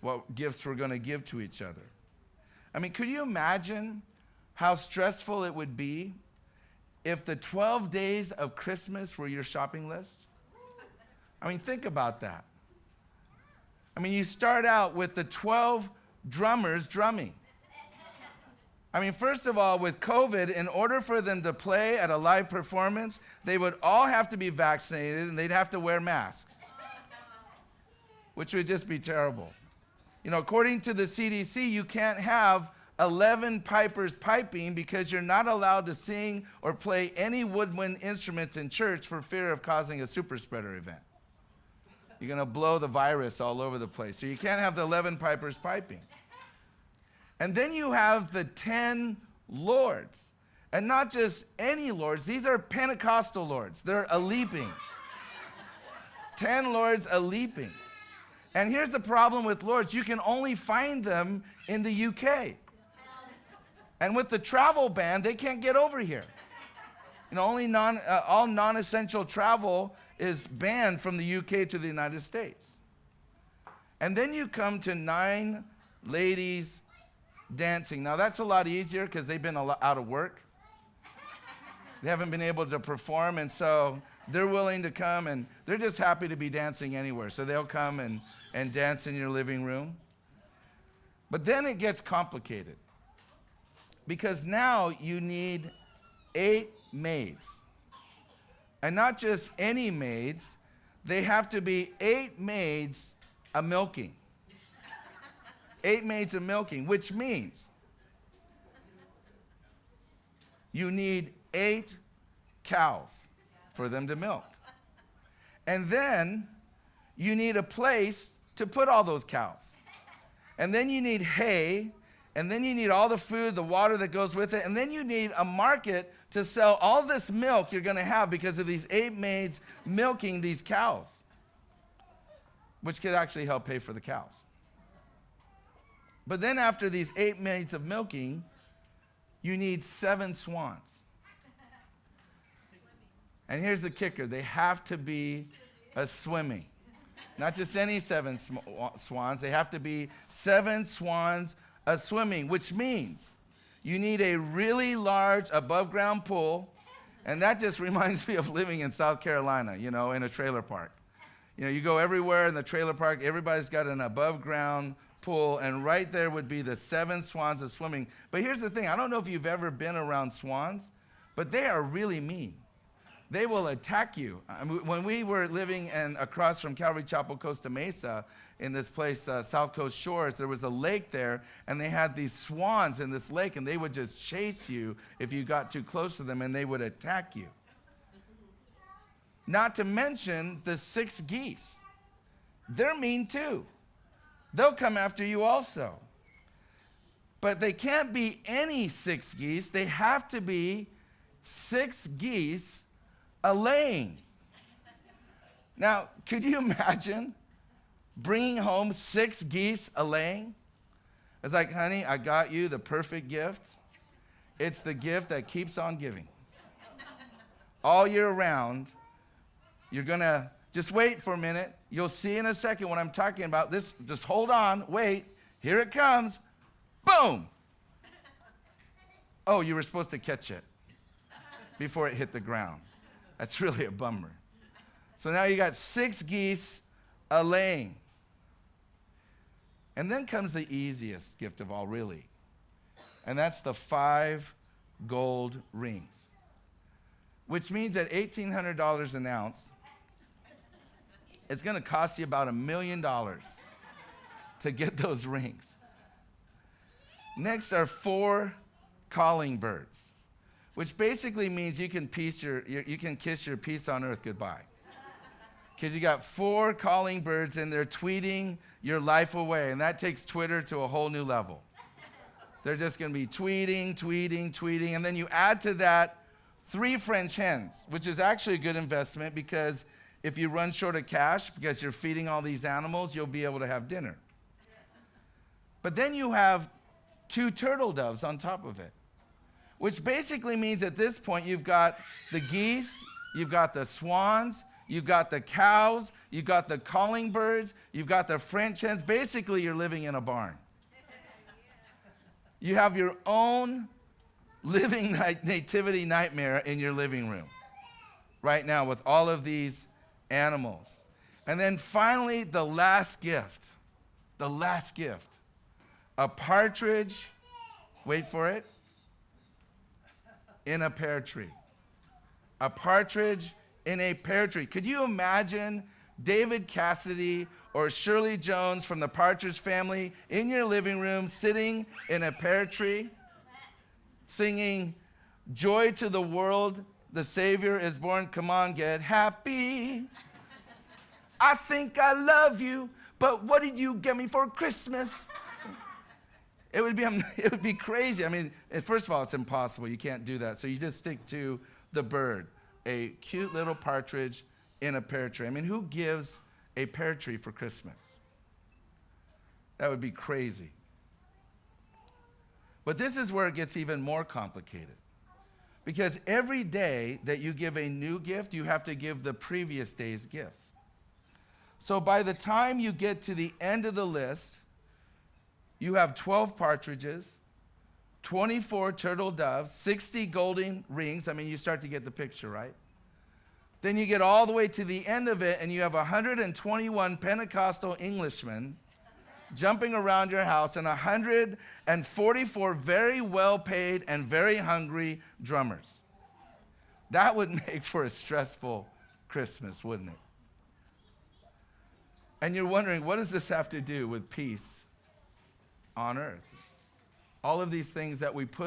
what gifts we're going to give to each other. I mean, could you imagine how stressful it would be if the 12 days of Christmas were your shopping list? I mean, think about that. I mean, you start out with the 12 drummers drumming. I mean, first of all, with COVID, in order for them to play at a live performance, they would all have to be vaccinated and they'd have to wear masks, which would just be terrible. You know, according to the CDC, you can't have 11 pipers piping because you're not allowed to sing or play any woodwind instruments in church for fear of causing a super spreader event. You're going to blow the virus all over the place. So you can't have the 11 pipers piping. And then you have the 10 lords. And not just any lords. These are Pentecostal lords. They're a-leaping. 10 lords a-leaping. And here's the problem with lords. You can only find them in the UK. And with the travel ban, they can't get over here. You know, all non-essential travel is banned from the UK to the United States. And then you come to 9 ladies dancing. Now that's a lot easier because they've been out of work. They haven't been able to perform, and so they're willing to come, and they're just happy to be dancing anywhere. So they'll come and dance in your living room. But then it gets complicated because now you need 8 maids. And not just any maids, they have to be 8 maids a-milking. 8 maids a-milking, which means you need 8 cows for them to milk. And then you need a place to put all those cows. And then you need hay, and then you need all the food, the water that goes with it, and then you need a market to sell all this milk you're going to have because of these 8 maids milking these cows, which could actually help pay for the cows. But then after these 8 maids of milking, you need 7 swans. And here's the kicker. They have to be a-swimming. Not just any 7 swans. They have to be 7 swans a-swimming, which means you need a really large above-ground pool. And that just reminds me of living in South Carolina, you know, in a trailer park. You know, you go everywhere in the trailer park, everybody's got an above-ground pool, and right there would be the 7 swans a-swimming. But here's the thing. I don't know if you've ever been around swans, but they are really mean. They will attack you. I mean, when we were living across from Calvary Chapel, Costa Mesa, in this place, South Coast Shores, there was a lake there, and they had these swans in this lake, and they would just chase you if you got too close to them, and they would attack you. Not to mention the 6 geese. They're mean too. They'll come after you also. But they can't be any 6 geese. They have to be 6 geese a-laying. Now, could you imagine bringing home 6 geese a-laying? It's like, honey, I got you the perfect gift. It's the gift that keeps on giving. All year round, you're going to just wait for a minute. You'll see in a second what I'm talking about. This, just hold on, wait. Here it comes. Boom. Oh, you were supposed to catch it before it hit the ground. That's really a bummer. So now you got 6 geese a-laying. And then comes the easiest gift of all, really. And that's the 5 gold rings. Which means at $1,800 an ounce, it's going to cost you about $1 million to get those rings. Next are 4 calling birds, which basically means you can kiss your peace on earth goodbye. Because you got 4 calling birds and they're tweeting your life away, and that takes Twitter to a whole new level. They're just going to be tweeting, and then you add to that 3 French hens, which is actually a good investment because if you run short of cash because you're feeding all these animals, you'll be able to have dinner. But then you have 2 turtle doves on top of it, which basically means at this point you've got the geese, you've got the swans, you've got the cows, you've got the calling birds, you've got the French hens. Basically, you're living in a barn. You have your own living nativity nightmare in your living room right now with all of these animals. And then finally, the last gift, a partridge, wait for it, in a pear tree. A partridge in a pear tree. Could you imagine David Cassidy or Shirley Jones from the Partridge Family in your living room sitting in a pear tree singing, "Joy to the world, the Savior is born, come on, get happy. I think I love you, but what did you get me for Christmas?" It would be crazy. I mean, first of all, it's impossible. You can't do that. So you just stick to the bird, a cute little partridge in a pear tree. I mean, who gives a pear tree for Christmas? That would be crazy. But this is where it gets even more complicated. Because every day that you give a new gift, you have to give the previous day's gifts. So by the time you get to the end of the list, you have 12 partridges, 24 turtle doves, 60 golden rings. I mean, you start to get the picture, right? Then you get all the way to the end of it, and you have 121 Pentecostal Englishmen jumping around your house and 144 very well-paid and very hungry drummers. That would make for a stressful Christmas, wouldn't it? And you're wondering, what does this have to do with peace on earth? All of these things that we put